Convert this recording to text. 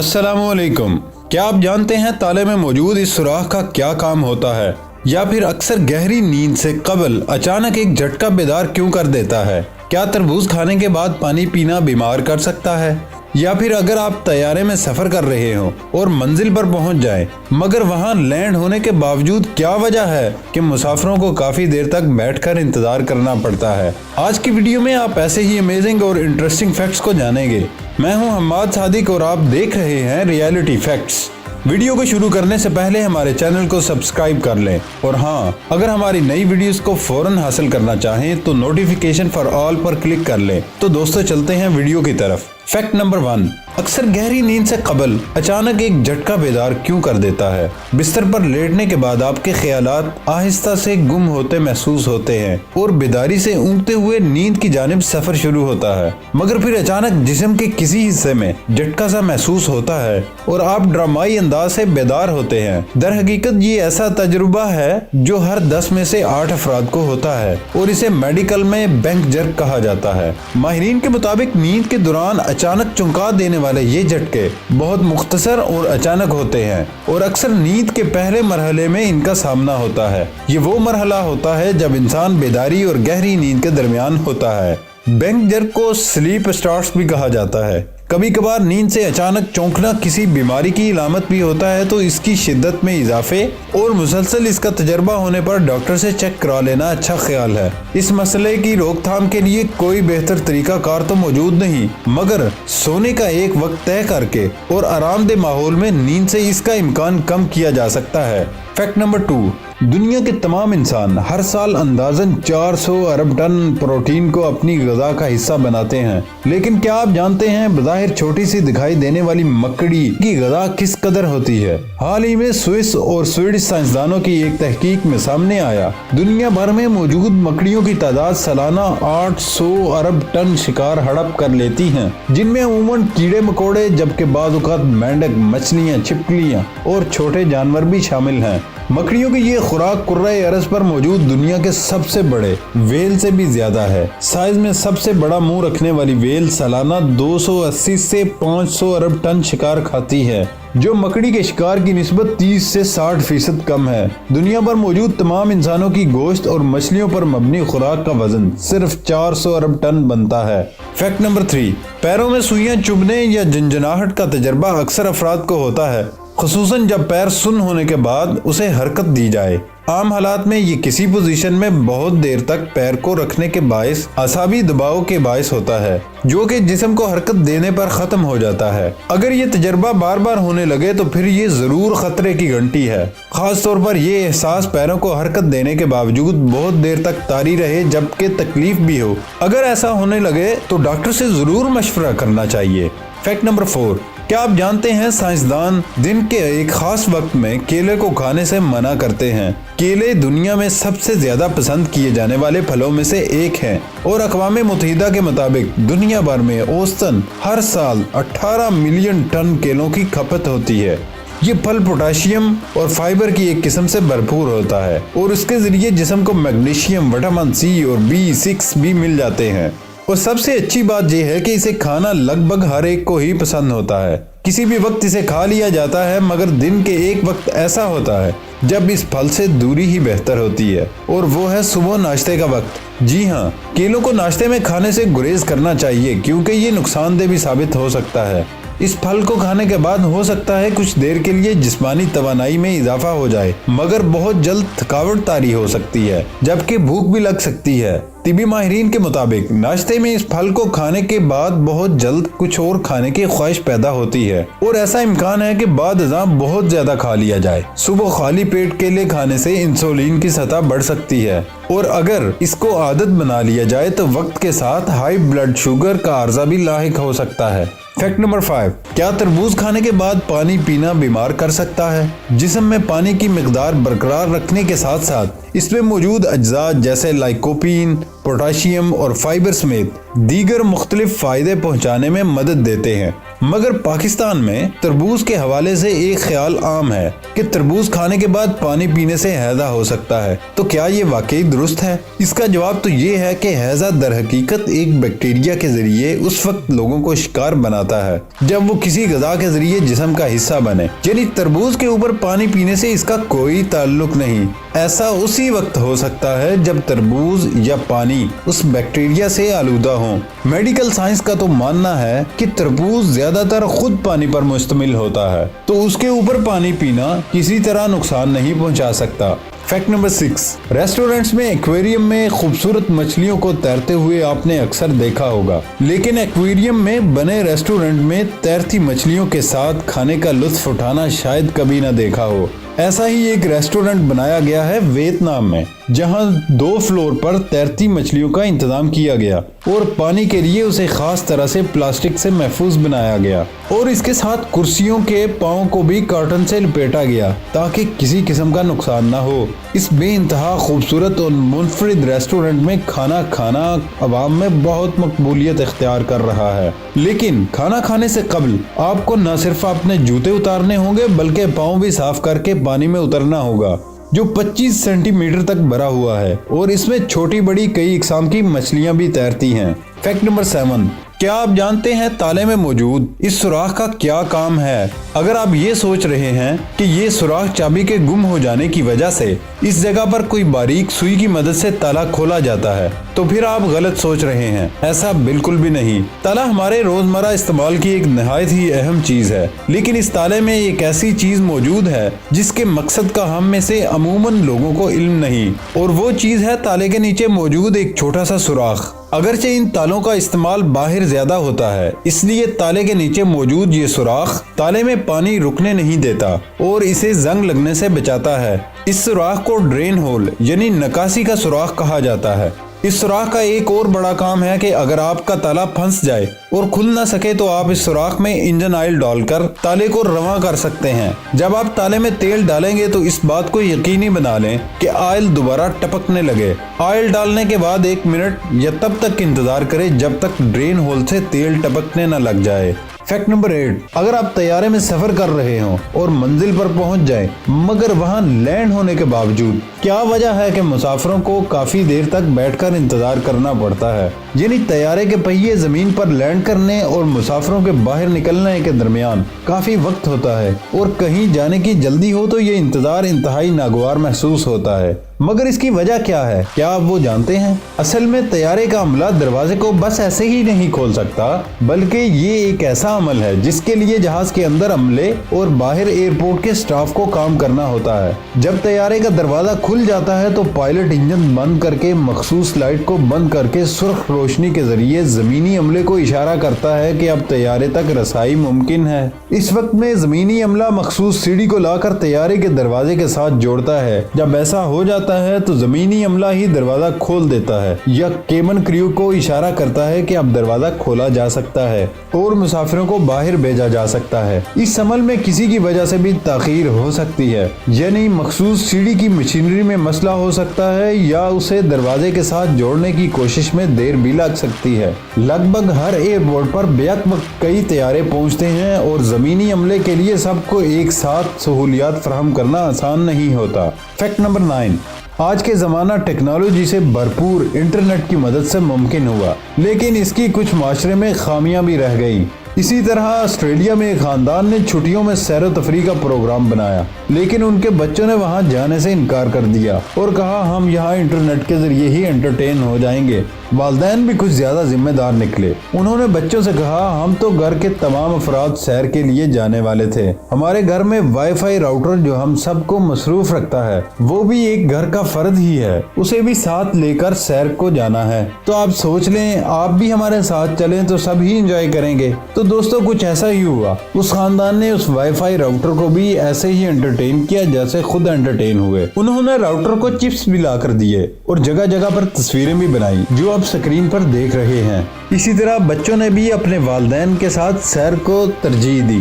अस्सलामुअलैकुम। क्या आप जानते हैं ताले में मौजूद इस सुराख का क्या काम होता है, या फिर अक्सर गहरी नींद से कबल अचानक एक झटका बेदार क्यों कर देता है? क्या तरबूज खाने के बाद पानी पीना बीमार कर सकता है? या फिर अगर आप तैयारे में सफर कर रहे हो और मंजिल पर पहुंच जाएं, मगर वहां लैंड होने के बावजूद क्या वजह है कि मुसाफिरों को काफी देर तक बैठकर इंतजार करना पड़ता है? आज की वीडियो में आप ऐसे ही अमेजिंग और इंटरेस्टिंग फैक्ट्स को जानेंगे। मैं हूं हम्माद सादिक और आप देख रहे हैं रियलिटी फैक्ट्स। वीडियो को शुरू करने से पहले हमारे चैनल को सब्सक्राइब कर लें, और हाँ, अगर हमारी नई वीडियोस को फौरन हासिल करना चाहें तो नोटिफिकेशन फॉर ऑल पर क्लिक कर लें। तो दोस्तों चलते हैं वीडियो की तरफ। फैक्ट नंबर 1, अक्सर गहरी नींद से कबल अचानक एक झटका बेदार क्यों कर देता है? बिस्तर पर लेटने के बाद आपके ख्यालात आहिस्ता से गुम होते महसूस होते हैं और बेदारी से ऊँगते हुए नींद की जानिब सफर शुरू होता है, मगर फिर अचानक जिस्म के किसी हिस्से में झटका सा महसूस होता है और आप ड्रामाई अंदाज से बेदार होते हैं। दर हकीकत ये ऐसा तजुर्बा है जो हर 10 में से 8 अफराद को होता है और इसे मेडिकल में बैंक जर्क कहा जाता है। माहिरीन के मुताबिक नींद के दौरान अचानक चौंका देने वाले ये झटके बहुत मुख्तसर और अचानक होते हैं और अक्सर नींद के पहले मरहले में इनका सामना होता है। ये वो मरहला होता है जब इंसान बेदारी और गहरी नींद के दरमियान होता है। बैंक जर्क को स्लीप स्टार्ट्स भी कहा जाता है। कभी कभार नींद से अचानक चौंकना किसी बीमारी की इलामत भी होता है, तो इसकी शिद्दत में इजाफे और मुसलसल इसका तजर्बा होने पर डॉक्टर से चेक करा लेना अच्छा ख्याल है। इस मसले की रोकथाम के लिए कोई बेहतर तरीका कार तो मौजूद नहीं, मगर सोने का एक वक्त तय करके और आरामदेह माहौल में नींद से इसका इम्कान कम किया जा सकता है। फैक्ट नंबर 2, दुनिया के तमाम इंसान हर साल अंदाजन 400 अरब टन प्रोटीन को अपनी ग़िज़ा का हिस्सा बनाते हैं, लेकिन क्या आप जानते हैं बज़ाहिर छोटी सी दिखाई देने वाली मकड़ी की ग़िज़ा किस कदर होती है? हाल ही में स्विस और स्वीडिश साइंसदानों की एक तहकीक में सामने आया, दुनिया भर में मौजूद मकड़ियों की तादाद सालाना 800 अरब टन शिकार हड़प कर लेती हैं, जिनमें अमूमन कीड़े मकोड़े, जबकि बाज़ औक़ात मेंढक, मछलियाँ, छिपकलियाँ और छोटे जानवर भी शामिल हैं। मकड़ियों की ये खुराक कुर्रे अरज़ पर मौजूद दुनिया के सबसे बड़े वेल से भी ज्यादा है। साइज में सबसे बड़ा मुंह रखने वाली वेल सालाना 280 से 500 अरब टन शिकार खाती है, जो मकड़ी के शिकार की निस्बत 30 से 60% कम है। दुनिया पर मौजूद तमाम इंसानों की गोश्त और मछलियों पर मबनी खुराक का वजन सिर्फ 400 अरब टन बनता है। फैक्ट नंबर 3, पैरों में सुइयां चुभने या झंझनाहट का तजर्बा अक्सर अफराद को होता है, खुसूसन जब पैर सुन्न होने के बाद उसे हरकत दी जाए। आम हालात में ये किसी पोजीशन में बहुत देर तक पैर को रखने के बायस असाबी दबाव के बायस होता है, जो कि जिस्म को हरकत देने पर खत्म हो जाता है। अगर ये तजर्बा बार बार होने लगे तो फिर ये जरूर खतरे की घंटी है। खास तौर पर ये एहसास पैरों को हरकत देने के बावजूद बहुत देर तक तारी रहे, जबकि तकलीफ भी हो। अगर ऐसा होने लगे तो डॉक्टर से जरूर मशवरा करना चाहिए। फैक्ट नंबर 4, क्या आप जानते हैं साइंसदान दिन के एक खास वक्त में केले को खाने से मना करते हैं? केले दुनिया में सबसे ज्यादा पसंद किए जाने वाले फलों में से एक हैं और अक़वाम मुत्तहिदा के मुताबिक दुनिया भर में औसतन हर साल 18 मिलियन टन केलों की खपत होती है। ये फल पोटाशियम और फाइबर की एक किस्म से भरपूर होता है और उसके जरिए जिस्म को मैग्नीशियम, विटामिन सी और B6 भी मिल जाते हैं। और सबसे अच्छी बात यह है कि इसे खाना लगभग हर एक को ही पसंद होता है। किसी भी वक्त इसे खा लिया जाता है, मगर दिन के एक वक्त ऐसा होता है जब इस फल से दूरी ही बेहतर होती है, और वो है सुबह नाश्ते का वक्त। जी हाँ, केलों को नाश्ते में खाने से गुरेज करना चाहिए, क्योंकि ये नुकसानदेह भी साबित हो सकता है। इस फल को खाने के बाद हो सकता है कुछ देर के लिए जिस्मानी तवानाई में इजाफा हो जाए, मगर बहुत जल्द थकावट तारी हो सकती है, जबकि भूख भी लग सकती है। तिबी माहिरीन के मुताबिक नाश्ते में इस फल को खाने के बाद बहुत जल्द कुछ और खाने की ख्वाहिश पैदा होती है और ऐसा इम्कान है कि बाद अज़ां बहुत ज्यादा खा लिया जाए। सुबह खाली पेट केले खाने से इंसुलिन की सतह बढ़ सकती है और अगर इसको आदत बना लिया जाए तो वक्त के साथ हाई ब्लड शुगर का आर्जा भी लाहिक हो सकता है। फैक्ट नंबर 5, क्या तरबूज खाने के बाद पानी पीना बीमार कर सकता है? जिस्म में पानी की मिकदार बरकरार रखने के साथ साथ इसमें मौजूद अज्जा जैसे लाइकोपीन पोटाशियम और फाइबर समेत दीगर मुख्तलिफ फायदे पहुंचाने में मदद देते हैं। मगर पाकिस्तान में तरबूज के हवाले से एक ख्याल आम है कि तरबूज खाने के बाद पानी पीने से हैजा हो सकता है। तो क्या ये वाकई दुरुस्त है? इसका जवाब तो ये है कि हैजा दर हकीकत एक बैक्टीरिया के जरिए उस वक्त लोगों को शिकार बनाता है जब वो किसी ग़िज़ा के जरिए जिस्म का हिस्सा बने, यानी तरबूज के ऊपर पानी पीने से इसका कोई ताल्लुक नहीं। ऐसा उसी वक्त हो सकता है जब तरबूज या पानी उस बैक्टीरिया से आलूदा हो। मेडिकल साइंस का तो मानना है कि तरबूज ज्यादातर खुद पानी पर मुश्तमिल होता है, तो उसके ऊपर पानी पीना किसी तरह नुकसान नहीं पहुंचा सकता। फैक्ट नंबर 6, रेस्टोरेंट्स में एक्वेरियम में खूबसूरत मछलियों को तैरते हुए आपने अक्सर देखा होगा, लेकिन एक्वेरियम में बने रेस्टोरेंट में तैरती मछलियों के साथ खाने का लुत्फ उठाना शायद कभी न देखा हो। ऐसा ही एक रेस्टोरेंट बनाया गया है वियतनाम में, जहां 2 फ्लोर पर तैरती मछलियों का इंतजाम किया गया और पानी के लिए उसे खास तरह से प्लास्टिक से महफूज बनाया गया और इसके साथ कुर्सियों के पाँव को भी कार्टन से लपेटा गया ताकि किसी किस्म का नुकसान ना हो। इस बेइंतहा खूबसूरत और मुनफरिद रेस्टोरेंट में खाना खाना अवाम में बहुत मकबूलियत इख्तियार कर रहा है, लेकिन खाना खाने से कबल आपको न सिर्फ अपने जूते उतारने होंगे बल्कि पाँव भी साफ करके पानी में उतरना होगा, जो 25 सेंटीमीटर तक भरा हुआ है और इसमें छोटी बड़ी कई इकसाम की मछलियां भी तैरती हैं। फैक्ट नंबर 7, क्या आप जानते हैं ताले में मौजूद इस सुराख का क्या काम है? अगर आप ये सोच रहे हैं कि ये सुराख चाबी के गुम हो जाने की वजह से इस जगह पर कोई बारीक सुई की मदद से ताला खोला जाता है, तो फिर आप गलत सोच रहे हैं। ऐसा बिल्कुल भी नहीं। ताला हमारे रोजमर्रा इस्तेमाल की एक निहायत ही अहम चीज है, लेकिन इस ताले में एक ऐसी चीज मौजूद है जिसके मकसद का हम में से अमूमन लोगों को इल्म नहीं, और वो चीज है ताले के नीचे मौजूद एक छोटा सा सुराख। अगरचे इन तालों का इस्तेमाल बाहर ज्यादा होता है, इसलिए ताले के नीचे मौजूद ये सुराख ताले में पानी रुकने नहीं देता और इसे जंग लगने से बचाता है। इस सुराख को ड्रेन होल यानी निकासी का सुराख कहा जाता है। इस सुराख का एक और बड़ा काम है कि अगर आपका ताला फंस जाए और खुल ना सके तो आप इस सुराख में इंजन ऑयल डालकर ताले को रवां कर सकते हैं। जब आप ताले में तेल डालेंगे तो इस बात को यकीनी बना लें कि ऑयल दोबारा टपकने लगे। ऑयल डालने के बाद 1 मिनट या तब तक इंतजार करें जब तक ड्रेन होल से तेल टपकने न लग जाए। फैक्ट नंबर 8, अगर आप तैयारे में सफर कर रहे हो और मंजिल पर पहुंच जाए मगर वहां लैंड होने के बावजूद क्या वजह है कि मुसाफिरों को काफी देर तक बैठकर इंतजार करना पड़ता है, यानी तैयारे के पहिए जमीन पर लैंड करने और मुसाफिरों के बाहर निकलने के दरमियान काफी वक्त होता है और कहीं जाने की जल्दी हो तो ये इंतजार इंतहाई नागवार महसूस होता है। मगर इसकी वजह क्या है, क्या आप वो जानते हैं? असल में तैयारे का अमला दरवाजे को बस ऐसे ही नहीं खोल सकता, बल्कि ये एक ऐसा अमल है जिसके लिए जहाज के अंदर अमले और बाहर एयरपोर्ट के स्टाफ को काम करना होता है। जब तैयारे का दरवाजा खुल जाता है तो पायलट इंजन बंद करके मखसूस लाइट को बंद करके सुर्ख रोशनी के जरिए जमीनी अमले को इशारा करता है कि अब तैयारे तक रसाई मुमकिन है। इस वक्त में जमीनी अमला मखसूस सीढ़ी को लाकर तैयारे के दरवाजे के साथ जोड़ता है। जब ऐसा हो जाता है तो जमीनी अमला ही दरवाजा खोल देता है या केबिन क्रू को इशारा करता है कि अब दरवाजा खोला जा सकता है और मुसाफिरों को बाहर भेजा जा सकता है। इस अमल में किसी की वजह से भी ताखीर हो सकती है, यानी मखसूस सीढ़ी की मशीनरी में मसला हो सकता है या उसे दरवाजे के साथ जोड़ने की कोशिश में देर भी लग सकती है। लगभग हर एयरपोर्ट पर बेवक्त कई तैयारे पहुंचते हैं और जमीनी अमले के लिए सबको एक साथ सहूलियात फराहम करना आसान नहीं होता। फैक्ट नंबर 9, आज के ज़माना टेक्नोलॉजी से भरपूर इंटरनेट की मदद से मुमकिन हुआ, लेकिन इसकी कुछ माशरे में खामियां भी रह गई। इसी तरह ऑस्ट्रेलिया में एक खानदान ने छुट्टियों में सैर व तफरी का प्रोग्राम बनाया, लेकिन उनके बच्चों ने वहां जाने से इनकार कर दिया और कहा हम यहाँ इंटरनेट के जरिए ही एंटरटेन हो जाएंगे। वालिदैन भी कुछ ज्यादा जिम्मेदार निकले। उन्होंने बच्चों से कहा हम तो घर के तमाम अफराद सैर के लिए जाने वाले थे, हमारे घर में वाईफाई राउटर जो हम सबको मसरूफ रखता है वो भी एक घर का फर्द ही है, उसे भी साथ लेकर सैर को जाना है। तो आप सोच लें आप भी हमारे साथ चलें तो सब ही एंजॉय करेंगे। तो दोस्तों कुछ ऐसा ही हुआ। उस खानदान ने उस वाईफाई राउटर को भी ऐसे ही एंटरटेन किया जैसे खुद एंटरटेन हुए। उन्होंने राउटर को चिप्स भी ला कर दिए और जगह जगह पर तस्वीरें भी बनाई जो आप स्क्रीन पर देख रहे हैं। इसी तरह बच्चों ने भी अपने वालिदैन के साथ सैर को तरजीह दी।